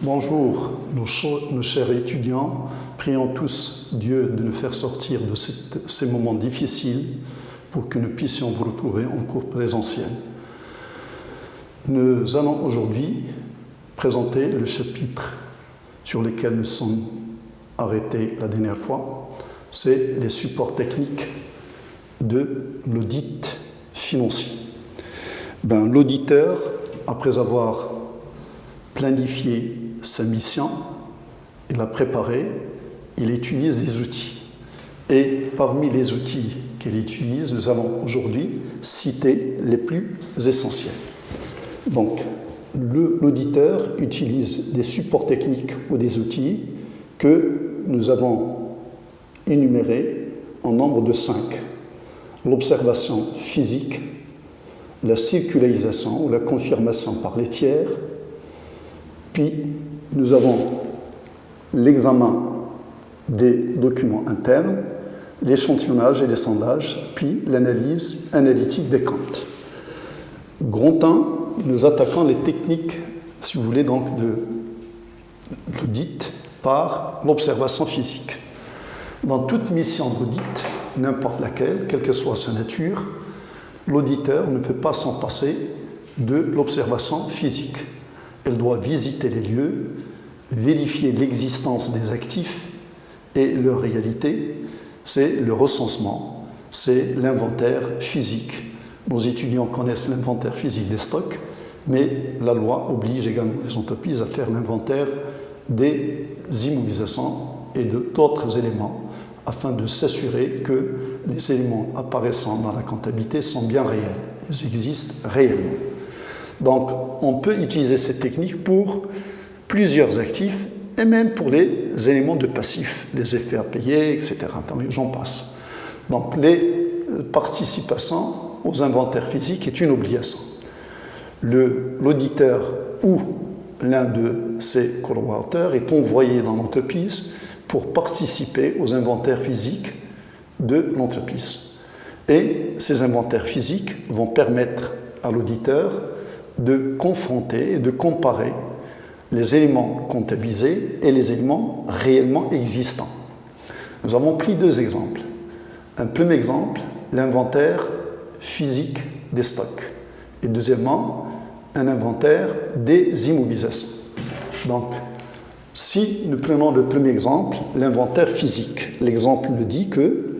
Bonjour, nos chers étudiants. Prions tous Dieu de nous faire sortir de ces moments difficiles pour que nous puissions vous retrouver en cours présentiel. Nous allons aujourd'hui présenter le chapitre sur lequel nous sommes arrêtés la dernière fois. C'est les supports techniques de l'audit financier. L'auditeur, après avoir planifié sa mission, il l'a préparée, il utilise des outils. Et parmi les outils qu'il utilise, nous allons aujourd'hui citer les plus essentiels. Donc, l'auditeur utilise des supports techniques ou des outils que nous avons énumérés en nombre de 5. L'observation physique, la circularisation ou la confirmation par les tiers, puis nous avons l'examen des documents internes, l'échantillonnage et les sondages, puis l'analyse analytique des comptes. Grand 1, nous attaquons les techniques, si vous voulez, donc de l'audit par l'observation physique. Dans toute mission d'audit, n'importe laquelle, quelle que soit sa nature, l'auditeur ne peut pas s'en passer de l'observation physique. Elle doit visiter les lieux, vérifier l'existence des actifs et leur réalité. C'est le recensement, c'est l'inventaire physique. Nos étudiants connaissent l'inventaire physique des stocks, mais la loi oblige également les entreprises à faire l'inventaire des immobilisations et d'autres éléments afin de s'assurer que les éléments apparaissant dans la comptabilité sont bien réels, ils existent réellement. Donc, on peut utiliser cette technique pour plusieurs actifs et même pour les éléments de passifs, les effets à payer, etc. J'en passe. Donc, les participations aux inventaires physiques est une obligation. L'auditeur ou l'un de ses collaborateurs est envoyé dans l'entreprise pour participer aux inventaires physiques de l'entreprise. Et ces inventaires physiques vont permettre à l'auditeur de confronter et de comparer les éléments comptabilisés et les éléments réellement existants. Nous avons pris 2 exemples. Un premier exemple, l'inventaire physique des stocks. Et deuxièmement, un inventaire des immobilisations. Donc, si nous prenons le premier exemple, l'inventaire physique, l'exemple nous dit que,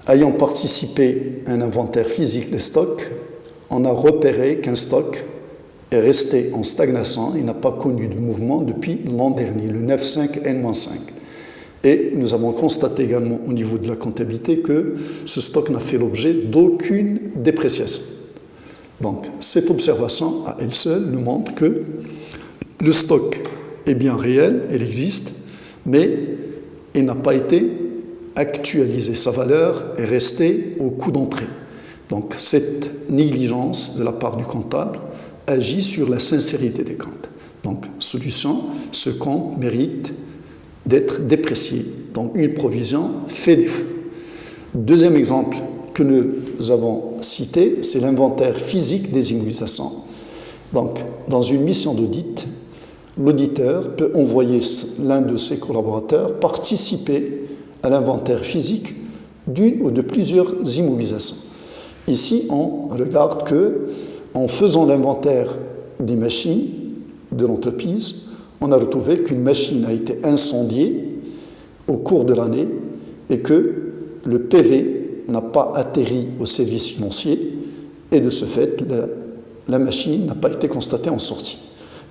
ayant participé à un inventaire physique des stocks, on a repéré qu'un stock est resté en stagnation, il n'a pas connu de mouvement depuis l'an dernier, le 9.5N-5. Et nous avons constaté également au niveau de la comptabilité que ce stock n'a fait l'objet d'aucune dépréciation. Donc, cette observation à elle seule nous montre que le stock est bien réel, il existe, mais il n'a pas été actualisé. Sa valeur est restée au coût d'entrée. Donc, cette négligence de la part du comptable agit sur la sincérité des comptes. Donc, solution, ce compte mérite d'être déprécié. Donc, une provision fait défaut. Deuxième exemple que nous avons cité, c'est l'inventaire physique des immobilisations. Donc, dans une mission d'audit, l'auditeur peut envoyer l'un de ses collaborateurs participer à l'inventaire physique d'une ou de plusieurs immobilisations. Ici, on regarde que, en faisant l'inventaire des machines de l'entreprise, on a retrouvé qu'une machine a été incendiée au cours de l'année et que le PV n'a pas atterri au service financier et de ce fait, la machine n'a pas été constatée en sortie.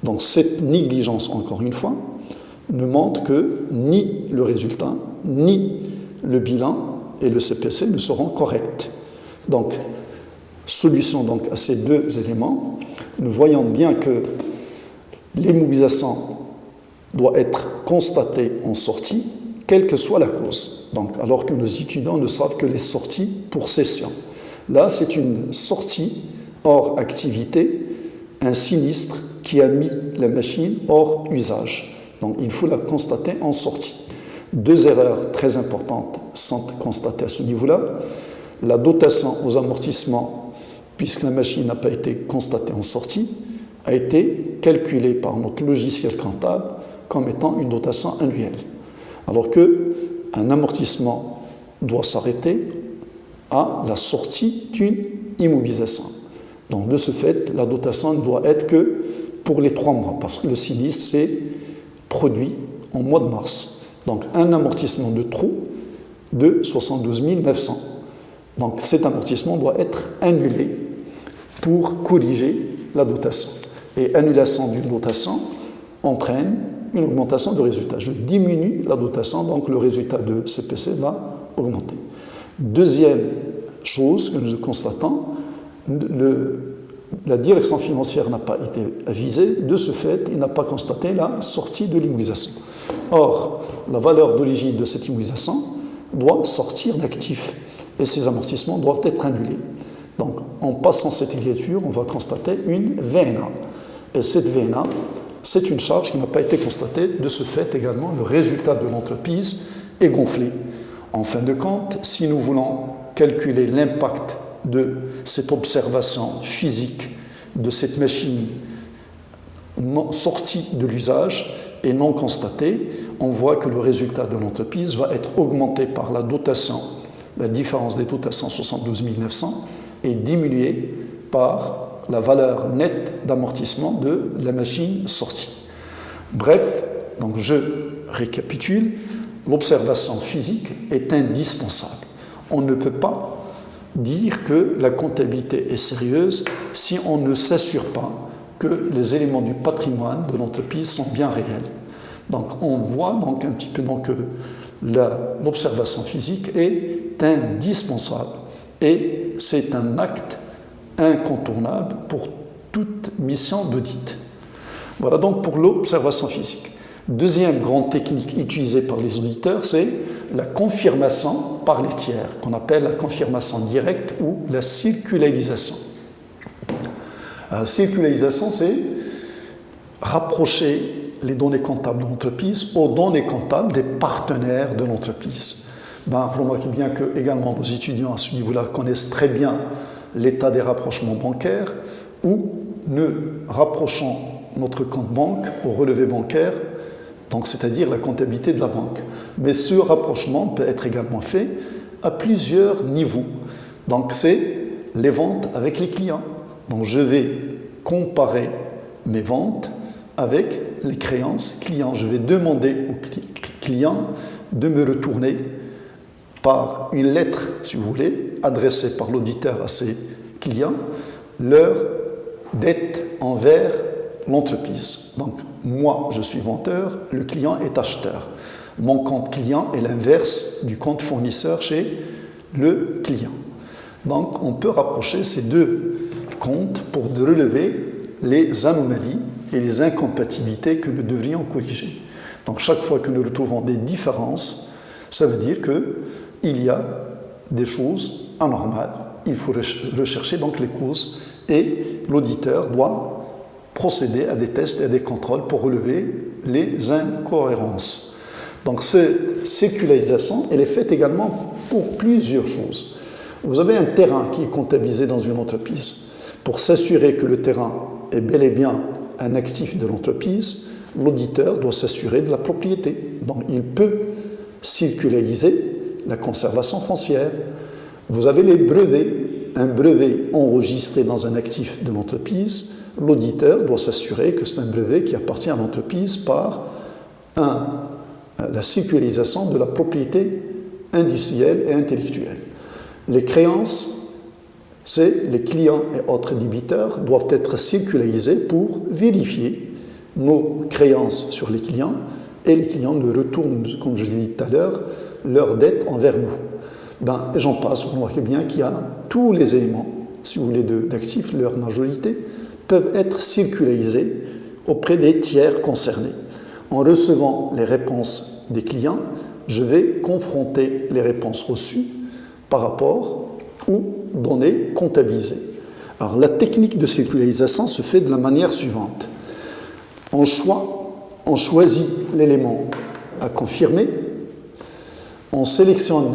Donc cette négligence, encore une fois, nous montre que ni le résultat, ni le bilan et le CPC ne seront corrects. Donc, solution donc à ces 2 éléments, nous voyons bien que l'immobilisation doit être constatée en sortie, quelle que soit la cause. Donc, alors que nos étudiants ne savent que les sorties pour cession. Là, c'est une sortie hors activité, un sinistre qui a mis la machine hors usage. Donc, il faut la constater en sortie. 2 erreurs très importantes sont constatées à ce niveau-là. La dotation aux amortissements, puisque la machine n'a pas été constatée en sortie, a été calculée par notre logiciel comptable comme étant une dotation annuelle. Alors qu'un amortissement doit s'arrêter à la sortie d'une immobilisation. Donc, de ce fait, la dotation ne doit être que pour les 3 mois, parce que le sinistre s'est produit en mois de mars. Donc, un amortissement de trop de 72 900. Donc, cet amortissement doit être annulé pour corriger la dotation. Et annulation d'une dotation entraîne une augmentation de résultat. Je diminue la dotation, donc le résultat de CPC va augmenter. Deuxième chose que nous constatons, la direction financière n'a pas été avisée. De ce fait, il n'a pas constaté la sortie de l'immobilisation. Or, la valeur d'origine de cette immobilisation doit sortir d'actifs et ces amortissements doivent être annulés. Donc, en passant cette écriture, on va constater une VNA. Et cette VNA, c'est une charge qui n'a pas été constatée. De ce fait, également, le résultat de l'entreprise est gonflé. En fin de compte, si nous voulons calculer l'impact de cette observation physique de cette machine sortie de l'usage et non constatée, on voit que le résultat de l'entreprise va être augmenté par la dotation, la différence des dotations 72 900 et diminué par la valeur nette d'amortissement de la machine sortie. Bref, donc je récapitule, l'observation physique est indispensable. On ne peut pas dire que la comptabilité est sérieuse si on ne s'assure pas que les éléments du patrimoine de l'entreprise sont bien réels. Donc on voit donc un petit peu que l'observation physique est indispensable et c'est un acte incontournable pour toute mission d'audit. Voilà donc pour l'observation physique. Deuxième grande technique utilisée par les auditeurs, c'est la confirmation par les tiers, qu'on appelle la confirmation directe ou la circularisation. La circularisation, c'est rapprocher les données comptables de l'entreprise aux données comptables des partenaires de l'entreprise. Remarquez bien que également nos étudiants à ce niveau-là connaissent très bien l'état des rapprochements bancaires où nous rapprochons notre compte banque au relevé bancaire, donc c'est-à-dire la comptabilité de la banque. Mais ce rapprochement peut être également fait à plusieurs niveaux. Donc c'est les ventes avec les clients. Donc je vais comparer mes ventes avec les créances clients. Je vais demander aux clients de me retourner par une lettre, si vous voulez, adressée par l'auditeur à ses clients, leur dette envers l'entreprise. Donc, moi, je suis vendeur, le client est acheteur. Mon compte client est l'inverse du compte fournisseur chez le client. Donc, on peut rapprocher ces deux comptes pour relever les anomalies et les incompatibilités que nous devrions corriger. Donc, chaque fois que nous retrouvons des différences, ça veut dire qu'il y a des choses anormales. Il faut rechercher donc les causes et l'auditeur doit procéder à des tests et à des contrôles pour relever les incohérences. Donc cette sécularisation, elle est faite également pour plusieurs choses. Vous avez un terrain qui est comptabilisé dans une entreprise. Pour s'assurer que le terrain est bel et bien un actif de l'entreprise, l'auditeur doit s'assurer de la propriété. Donc il peut circulariser la conservation foncière. Vous avez les brevets. Un brevet enregistré dans un actif de l'entreprise, l'auditeur doit s'assurer que c'est un brevet qui appartient à l'entreprise par la sécurisation de la propriété industrielle et intellectuelle. Les créances, c'est les clients et autres débiteurs doivent être sécularisés pour vérifier nos créances sur les clients et les clients nous retournent, comme je l'ai dit tout à l'heure, leur dette envers nous. Et j'en passe, vous remarquez bien qu'il y a tous les éléments, si vous voulez, d'actifs, leur majorité, peuvent être circularisés auprès des tiers concernés. En recevant les réponses des clients, je vais confronter les réponses reçues par rapport aux données comptabilisées. Alors, la technique de circularisation se fait de la manière suivante. On choisit l'élément à confirmer, on sélectionne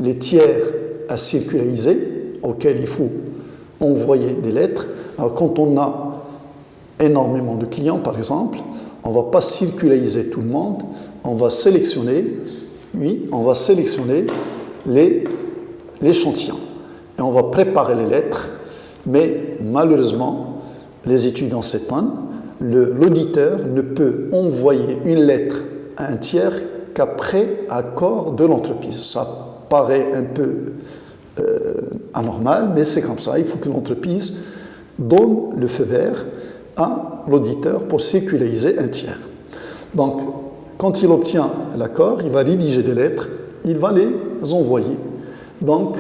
les tiers à circulariser auxquels il faut envoyer des lettres. Alors, quand on a énormément de clients, par exemple, on ne va pas circulariser tout le monde, on va sélectionner l'échantillon. Et on va préparer les lettres, mais malheureusement, les étudiants s'étonnent, l'auditeur ne peut envoyer une lettre à un tiers qu'après accord de l'entreprise. Ça paraît un peu anormal, mais c'est comme ça. Il faut que l'entreprise donne le feu vert à l'auditeur pour séculariser un tiers. Donc, quand il obtient l'accord, il va rédiger des lettres, il va les envoyer. Donc,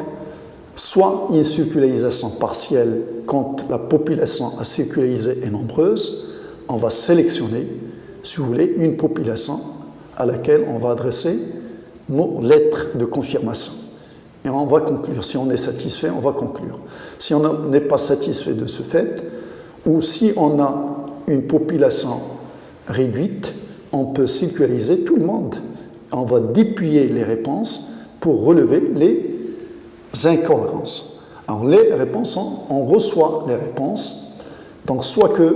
soit une circularisation partielle quand la population à circulariser est nombreuse, on va sélectionner, si vous voulez, une population à laquelle on va adresser nos lettres de confirmation. Et on va conclure. Si on est satisfait, on va conclure. Si on n'est pas satisfait de ce fait, ou si on a une population réduite, on peut circulariser tout le monde. On va dépouiller les réponses pour relever les incohérences. Alors les réponses, on reçoit les réponses, donc soit que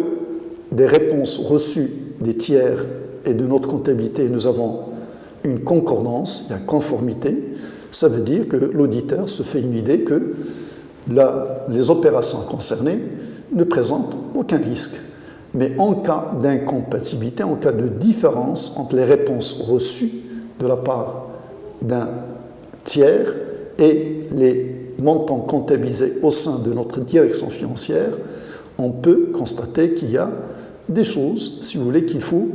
des réponses reçues des tiers et de notre comptabilité, nous avons une concordance, il y a conformité, ça veut dire que l'auditeur se fait une idée que les opérations concernées ne présentent aucun risque. Mais en cas d'incompatibilité, en cas de différence entre les réponses reçues de la part d'un tiers et les montants comptabilisés au sein de notre direction financière, on peut constater qu'il y a des choses, si vous voulez, qu'il faut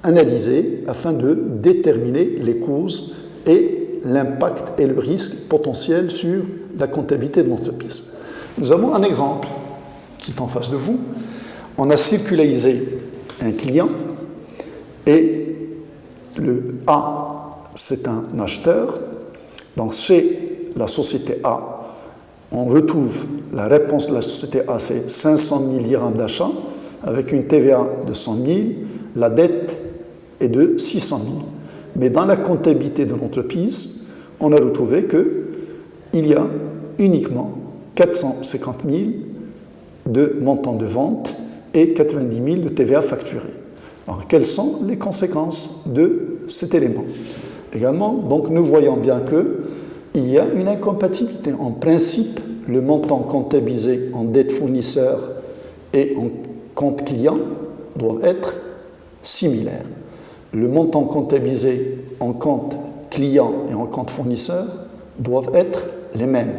analyser afin de déterminer les causes et l'impact et le risque potentiel sur la comptabilité de l'entreprise. Nous avons un exemple qui est en face de vous. On a circularisé un client et le A, c'est un acheteur. Donc, chez la société A, on retrouve la réponse de la société A, c'est 500 000 dirhams d'achat avec une TVA de 100 000. La dette est de 600 000. Mais dans la comptabilité de l'entreprise, on a retrouvé qu'il y a uniquement 450 000 de montant de vente et 90 000 de TVA facturée. Alors, quelles sont les conséquences de cet élément? Également, donc, nous voyons bien qu'il y a une incompatibilité. En principe, le montant comptabilisé en dette fournisseur et en compte client doivent être similaires. Le montant comptabilisé en compte client et en compte fournisseur doivent être les mêmes.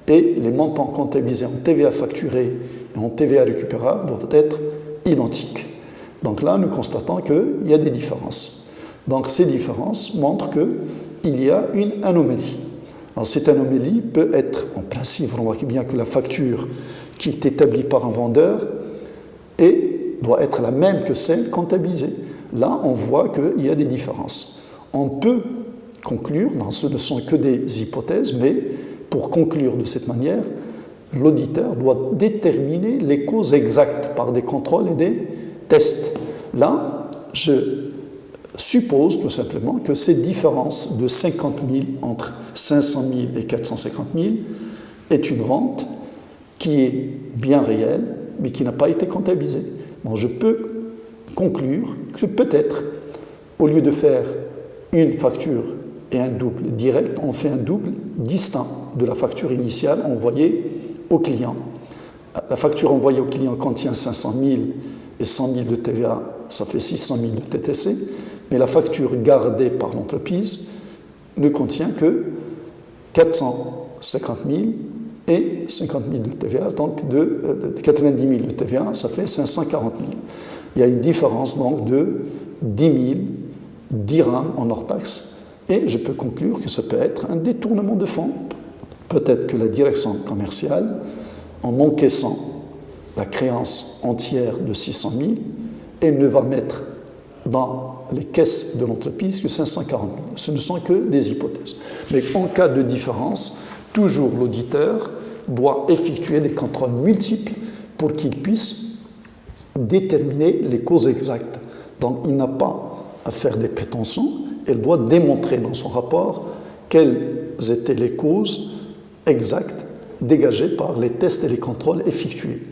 Et les montants comptabilisés en TVA facturée et en TVA récupérable doivent être identiques. Donc là, nous constatons qu'il y a des différences. Donc ces différences montrent qu'il y a une anomalie. Alors cette anomalie peut être, en principe, vous remarquez bien que la facture qui est établie par un vendeur doit être la même que celle comptabilisée. Là, on voit qu'il y a des différences. On peut conclure, ce ne sont que des hypothèses, mais pour conclure de cette manière, l'auditeur doit déterminer les causes exactes par des contrôles et des tests. Là, je suppose tout simplement que cette différence de 50 000 entre 500 000 et 450 000 est une rente qui est bien réelle, mais qui n'a pas été comptabilisée. Donc, je peux conclure que peut-être, au lieu de faire une facture et un double direct, on fait un double distinct de la facture initiale envoyée au client. La facture envoyée au client contient 500 000 et 100 000 de TVA, ça fait 600 000 de TTC, mais la facture gardée par l'entreprise ne contient que 450 000 et 50 000 de TVA, donc de 90 000 de TVA, ça fait 540 000. Il y a une différence donc de 10 000 dirhams en hors taxe, et je peux conclure que ça peut être un détournement de fonds. Peut-être que la direction commerciale, en encaissant la créance entière de 600 000, elle ne va mettre dans les caisses de l'entreprise que 540 000. Ce ne sont que des hypothèses. Mais en cas de différence, toujours l'auditeur doit effectuer des contrôles multiples pour qu'il puisse déterminer les causes exactes. Donc il n'a pas à faire des prétentions, elle doit démontrer dans son rapport quelles étaient les causes exactes dégagées par les tests et les contrôles effectués.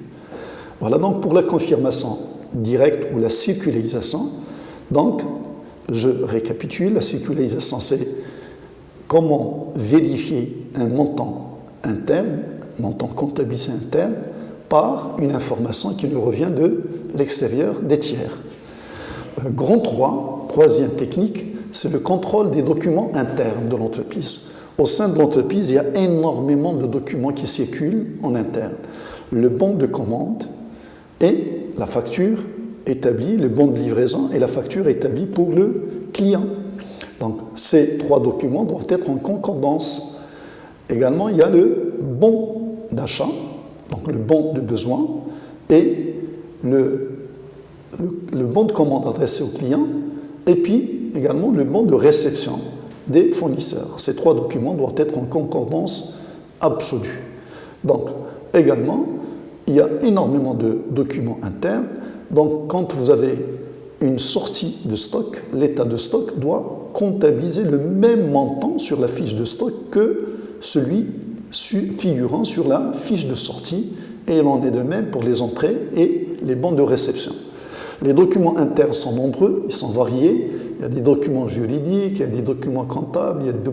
Voilà donc pour la confirmation directe ou la sécularisation. Donc, je récapitule, la sécularisation, c'est comment vérifier un montant interne, montant comptabilisé interne, par une information qui nous revient de l'extérieur des tiers. Grand 3, troisième technique, c'est le contrôle des documents internes de l'entreprise. Au sein de l'entreprise, il y a énormément de documents qui circulent en interne. Le bon de commande et la facture établie, le bon de livraison et la facture établie pour le client. Donc, ces trois documents doivent être en concordance. Également, il y a le bon d'achat, donc le bon de besoin, et le bon de commande adressé au client, et puis également le bon de réception des fournisseurs. Ces trois documents doivent être en concordance absolue. Donc, également, il y a énormément de documents internes. Donc, quand vous avez une sortie de stock, l'état de stock doit comptabiliser le même montant sur la fiche de stock que celui figurant sur la fiche de sortie, et il en est de même pour les entrées et les bons de réception. Les documents internes sont nombreux, ils sont variés. Il y a des documents juridiques, il y a des documents comptables, il y a des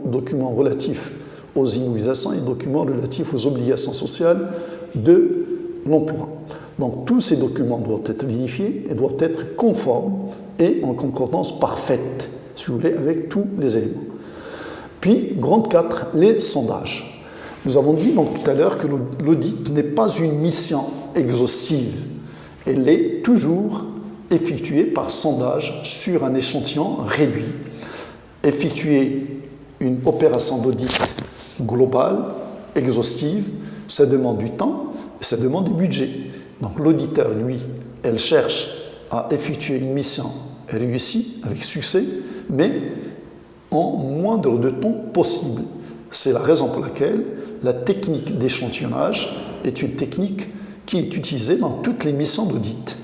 documents relatifs aux immunisations et des documents relatifs aux obligations sociales de l'emploi. Donc tous ces documents doivent être vérifiés et doivent être conformes et en concordance parfaite, si vous voulez, avec tous les éléments. Puis, grande 4, les sondages. Nous avons dit donc tout à l'heure que l'audit n'est pas une mission exhaustive. Elle est toujours effectuée par sondage sur un échantillon réduit. Effectuer une opération d'audit globale, exhaustive, ça demande du temps et ça demande du budget. Donc l'auditeur, lui, elle cherche à effectuer une mission réussie, avec succès, mais en moindre de temps possible. C'est la raison pour laquelle la technique d'échantillonnage est une technique qui est utilisée dans toutes les missions d'audit.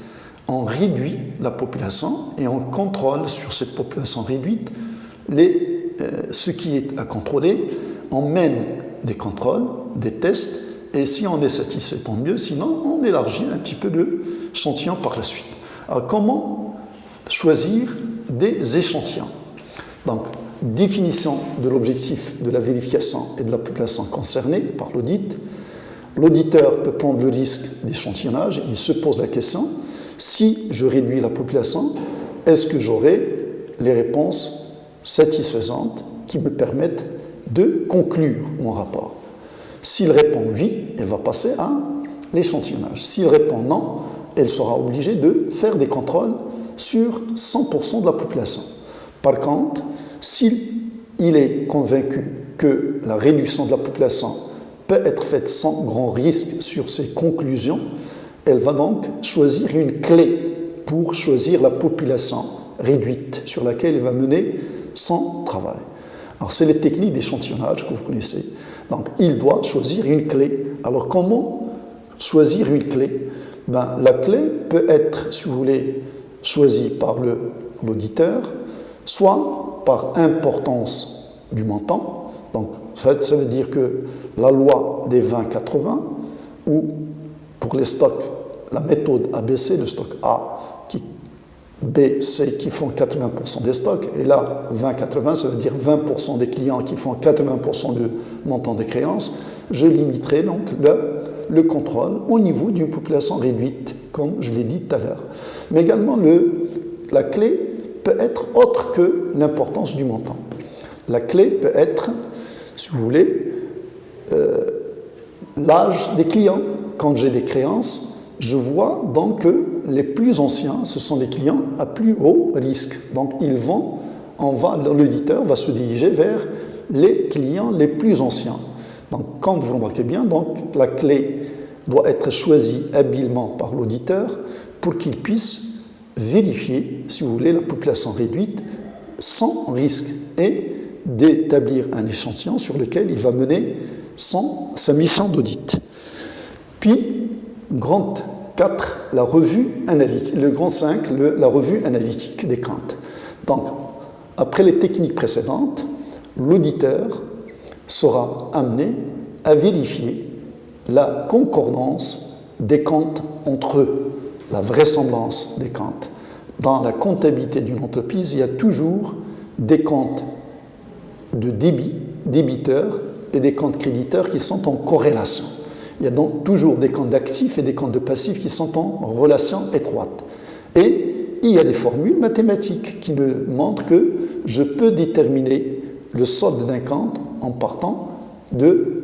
On réduit la population et on contrôle sur cette population réduite ce qui est à contrôler. On mène des contrôles, des tests, et si on est satisfait, tant mieux, sinon on élargit un petit peu l'échantillon par la suite. Alors comment choisir des échantillons? Donc, définition de l'objectif de la vérification et de la population concernée par l'audit. L'auditeur peut prendre le risque d'échantillonnage, il se pose la question, si je réduis la population, est-ce que j'aurai les réponses satisfaisantes qui me permettent de conclure mon rapport? S'il répond oui, elle va passer à l'échantillonnage. S'il répond non, elle sera obligée de faire des contrôles sur 100% de la population. Par contre, s'il est convaincu que la réduction de la population peut être faite sans grand risque sur ses conclusions, elle va donc choisir une clé pour choisir la population réduite sur laquelle elle va mener son travail. Alors, c'est les techniques d'échantillonnage que vous connaissez. Donc, il doit choisir une clé. Alors, comment choisir une clé? La clé peut être, si vous voulez, choisie par l'auditeur, soit par importance du montant. Donc, ça veut dire que la loi des 20-80, ou pour les stocks, la méthode ABC, le stock A, B, C qui font 80% des stocks, et là, 20-80, ça veut dire 20% des clients qui font 80% du montant des créances, je limiterai donc le contrôle au niveau d'une population réduite, comme je l'ai dit tout à l'heure. Mais également, la clé peut être autre que l'importance du montant. La clé peut être, si vous voulez, l'âge des clients. Quand j'ai des créances, je vois donc que les plus anciens, ce sont des clients à plus haut risque. Donc, l'auditeur va se diriger vers les clients les plus anciens. Donc, comme vous le remarquez bien, donc, la clé doit être choisie habilement par l'auditeur pour qu'il puisse vérifier, si vous voulez, la population réduite sans risque et d'établir un échantillon sur lequel il va mener sa mission d'audit. Puis, grand 4, la revue analytique. Le grand 5, la revue analytique des craintes. Donc, après les techniques précédentes, l'auditeur sera amené à vérifier la concordance des comptes entre eux, la vraisemblance des comptes. Dans la comptabilité d'une entreprise, il y a toujours des comptes de débiteurs et des comptes créditeurs qui sont en corrélation. Il y a donc toujours des comptes d'actifs et des comptes de passifs qui sont en relation étroite. Et il y a des formules mathématiques qui me montrent que je peux déterminer le solde d'un compte en partant de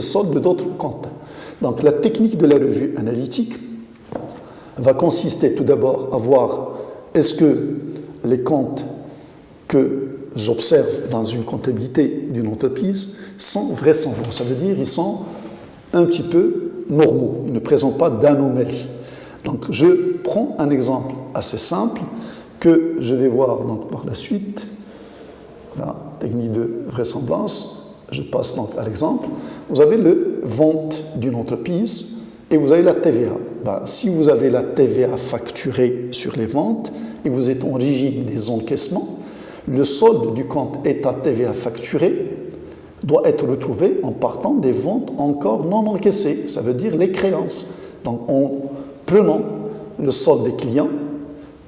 solde d'autres comptes. Donc la technique de la revue analytique va consister tout d'abord à voir est-ce que les comptes que j'observe dans une comptabilité d'une entreprise sont vraisemblants. Ça veut dire qu'ils sont un petit peu normaux, ils ne présentent pas d'anomalie. Donc je prends un exemple assez simple que je vais voir donc par la suite. La technique de vraisemblance, je passe donc à l'exemple. Vous avez le vente d'une entreprise et vous avez la TVA. Si vous avez la TVA facturée sur les ventes et vous êtes en régime des encaissements, le solde du compte état TVA facturé doit être retrouvé en partant des ventes encore non encaissées, ça veut dire les créances. Donc en prenant le solde des clients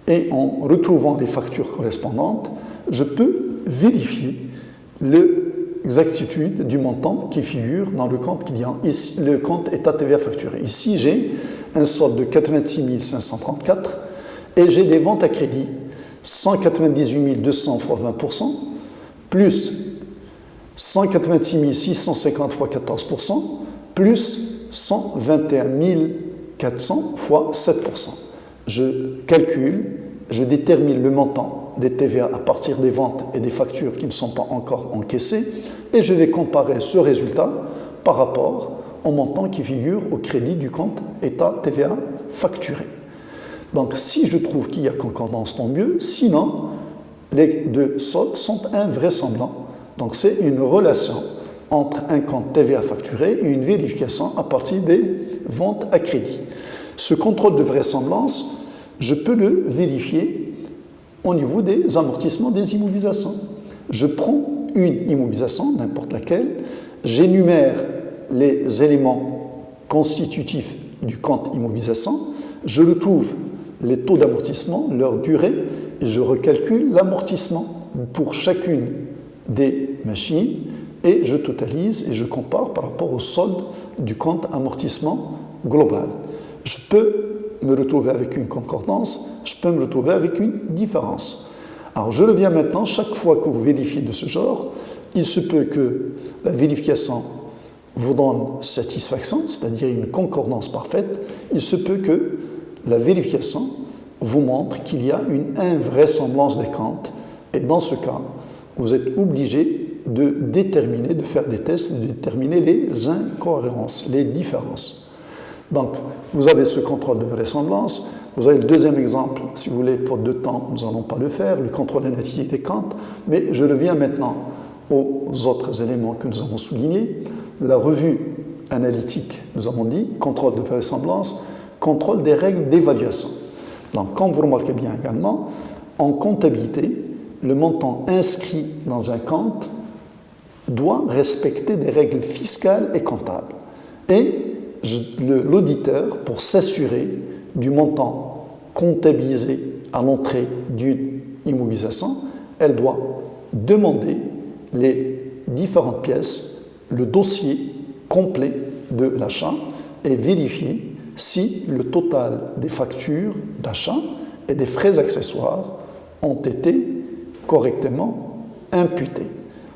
et en retrouvant les factures correspondantes, je peux vérifier l'exactitude du montant qui figure dans le compte client, ici, le compte état TVA facturé. Ici, j'ai un solde de 86 534 et j'ai des ventes à crédit 198 200 fois 20%, plus 186 650 fois 14%, plus 121 400 fois 7%. Je calcule, je détermine le montant des TVA à partir des ventes et des factures qui ne sont pas encore encaissées et je vais comparer ce résultat par rapport au montant qui figure au crédit du compte état TVA facturé. Donc, si je trouve qu'il y a concordance, tant mieux. Sinon, les deux soldes sont invraisemblables. Donc, c'est une relation entre un compte TVA facturé et une vérification à partir des ventes à crédit. Ce contrôle de vraisemblance, je peux le vérifier au niveau des amortissements des immobilisations. Je prends une immobilisation, n'importe laquelle, j'énumère les éléments constitutifs du compte immobilisation, je retrouve les taux d'amortissement, leur durée, et je recalcule l'amortissement pour chacune des machines et je totalise et je compare par rapport au solde du compte amortissement global. Je peux me retrouver avec une concordance, je peux me retrouver avec une différence. Alors je reviens maintenant, chaque fois que vous vérifiez de ce genre, il se peut que la vérification vous donne satisfaction, c'est-à-dire une concordance parfaite, il se peut que la vérification vous montre qu'il y a une invraisemblance des comptes et dans ce cas, vous êtes obligé de déterminer, de faire des tests, de déterminer les incohérences, les différences. Donc, vous avez ce contrôle de vraisemblance. Vous avez le deuxième exemple, si vous voulez, faute de temps, nous n'allons pas le faire, le contrôle analytique des comptes, mais je reviens maintenant aux autres éléments que nous avons soulignés. La revue analytique, nous avons dit, contrôle de vraisemblance, contrôle des règles d'évaluation. Donc, comme vous remarquez bien également, en comptabilité, le montant inscrit dans un compte doit respecter des règles fiscales et comptables. Et l'auditeur, pour s'assurer du montant comptabilisé à l'entrée d'une immobilisation, elle doit demander les différentes pièces, le dossier complet de l'achat et vérifier si le total des factures d'achat et des frais accessoires ont été correctement imputés.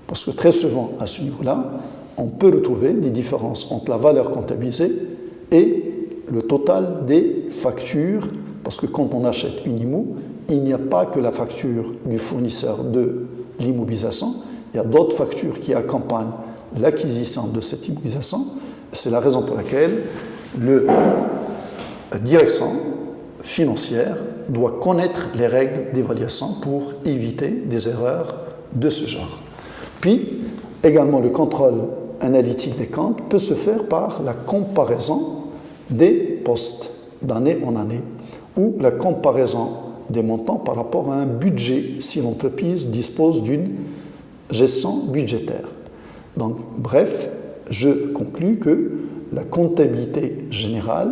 Parce que très souvent, à ce niveau-là, on peut retrouver des différences entre la valeur comptabilisée et le total des factures, parce que quand on achète une IMO, il n'y a pas que la facture du fournisseur de l'immobilisation, il y a d'autres factures qui accompagnent l'acquisition de cette immobilisation. C'est la raison pour laquelle la direction financière doit connaître les règles d'évaluation pour éviter des erreurs de ce genre. Puis, également, le contrôle analytique des comptes peut se faire par la comparaison des postes d'année en année ou la comparaison des montants par rapport à un budget si l'entreprise dispose d'une gestion budgétaire. Donc, bref, je conclus que la comptabilité générale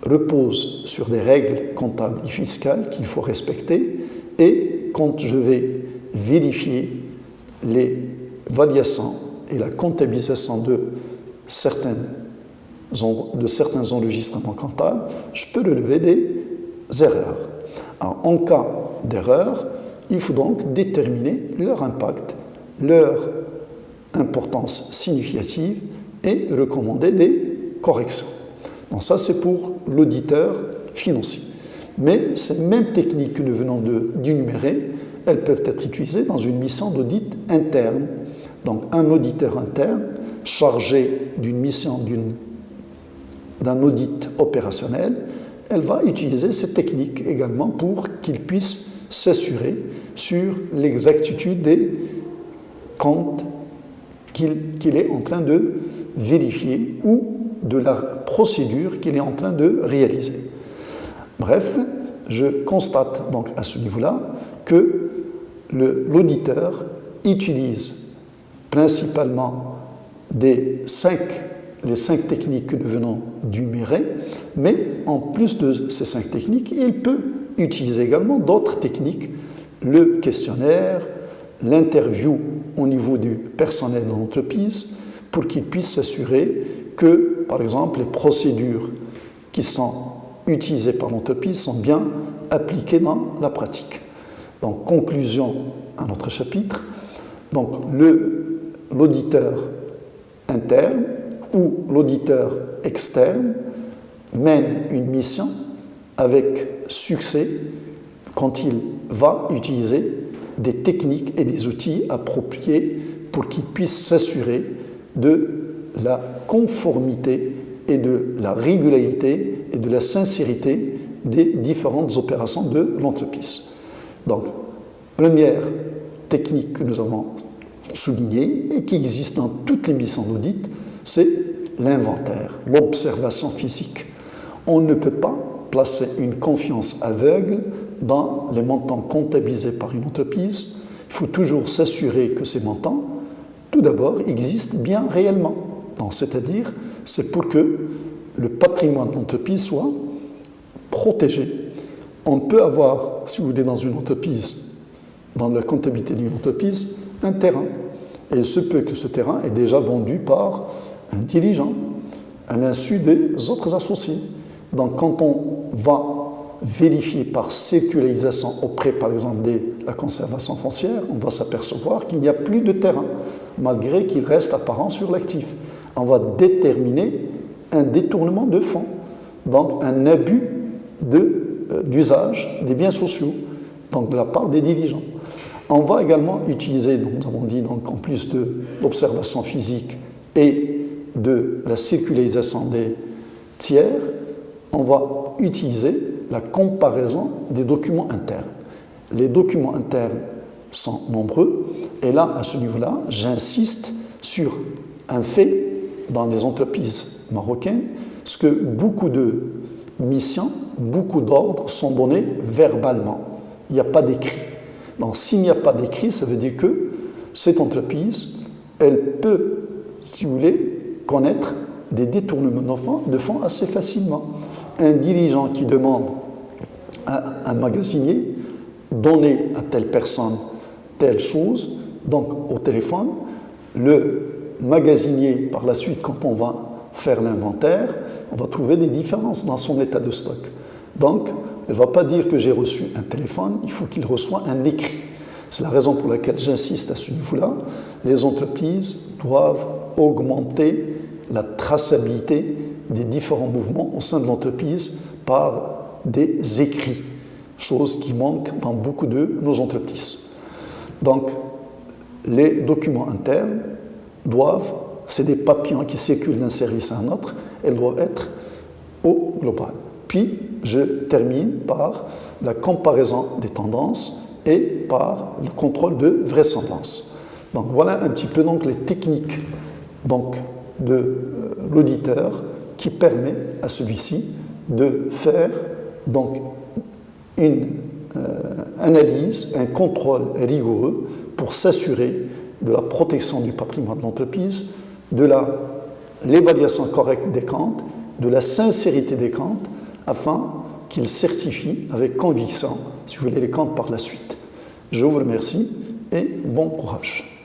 repose sur des règles comptables et fiscales qu'il faut respecter, et quand je vais vérifier les variations et la comptabilisation de certains enregistrements comptables, je peux relever des erreurs. Alors, en cas d'erreur, il faut donc déterminer leur impact, leur importance significative et recommander des corrections. Donc ça, c'est pour l'auditeur financier. Mais ces mêmes techniques que nous venons d'énumérer, elles peuvent être utilisées dans une mission d'audit interne. Donc un auditeur interne chargé d'une mission d'un audit opérationnel, elle va utiliser ces techniques également pour qu'il puisse s'assurer sur l'exactitude des comptes qu'il est en train de vérifier ou de la procédure qu'il est en train de réaliser. Bref, je constate donc à ce niveau-là que l'auditeur utilise principalement les cinq techniques que nous venons d'énumérer, mais en plus de ces 5 techniques, il peut utiliser également d'autres techniques, le questionnaire, l'interview au niveau du personnel de l'entreprise, pour qu'il puisse s'assurer que, par exemple, les procédures qui sont utilisées par l'entreprise sont bien appliquées dans la pratique. Donc, conclusion à notre chapitre. Donc, l'auditeur interne ou l'auditeur externe mène une mission avec succès quand il va utiliser des techniques et des outils appropriés pour qu'il puisse s'assurer de la conformité et de la régularité et de la sincérité des différentes opérations de l'entreprise. Donc, première technique que nous avons soulignée et qui existe dans toutes les missions d'audit, c'est l'inventaire, l'observation physique. On ne peut pas placer une confiance aveugle dans les montants comptabilisés par une entreprise. Il faut toujours s'assurer que ces montants, tout d'abord, existent bien réellement. C'est-à-dire, c'est pour que le patrimoine de l'entreprise soit protégé. On peut avoir, si vous voulez, dans une entreprise, dans la comptabilité d'une entreprise, un terrain. Et il se peut que ce terrain est déjà vendu par un dirigeant, à l'insu des autres associés. Donc, quand on va vérifier par sécularisation auprès, par exemple, de la conservation foncière, on va s'apercevoir qu'il n'y a plus de terrain, malgré qu'il reste apparent sur l'actif. On va déterminer un détournement de fonds, donc un abus d'usage des biens sociaux, donc de la part des dirigeants. On va également utiliser, donc, nous avons dit, donc, en plus de l'observation physique et de la sécularisation des tiers, on va utiliser la comparaison des documents internes. Les documents internes sont nombreux, et là, à ce niveau-là, j'insiste sur un fait dans les entreprises marocaines, c'est que beaucoup de missions, beaucoup d'ordres sont donnés verbalement. Il n'y a pas d'écrit. Donc, s'il n'y a pas d'écrit, ça veut dire que cette entreprise, elle peut, si vous voulez, connaître des détournements de fonds assez facilement. Un dirigeant qui demande à un magasinier donner à telle personne telle chose, donc au téléphone, le magasinier, par la suite, quand on va faire l'inventaire, on va trouver des différences dans son état de stock. Donc, elle ne va pas dire que j'ai reçu un téléphone, il faut qu'il reçoive un écrit. C'est la raison pour laquelle j'insiste à ce niveau-là. Les entreprises doivent augmenter la traçabilité des différents mouvements au sein de l'entreprise par des écrits, chose qui manque dans beaucoup de nos entreprises. Donc, les documents internes doivent, c'est des papillons qui circulent d'un service à un autre, elles doivent être au global. Puis, je termine par la comparaison des tendances et par le contrôle de vraisemblance. Donc, voilà un petit peu donc, les techniques donc, de l'auditeur qui permet à celui-ci de faire donc, une analyse, un contrôle rigoureux pour s'assurer de la protection du patrimoine de l'entreprise, de la l'évaluation correcte des comptes, de la sincérité des comptes, afin qu'ils certifient avec conviction, si vous voulez, les comptes par la suite. Je vous remercie et bon courage.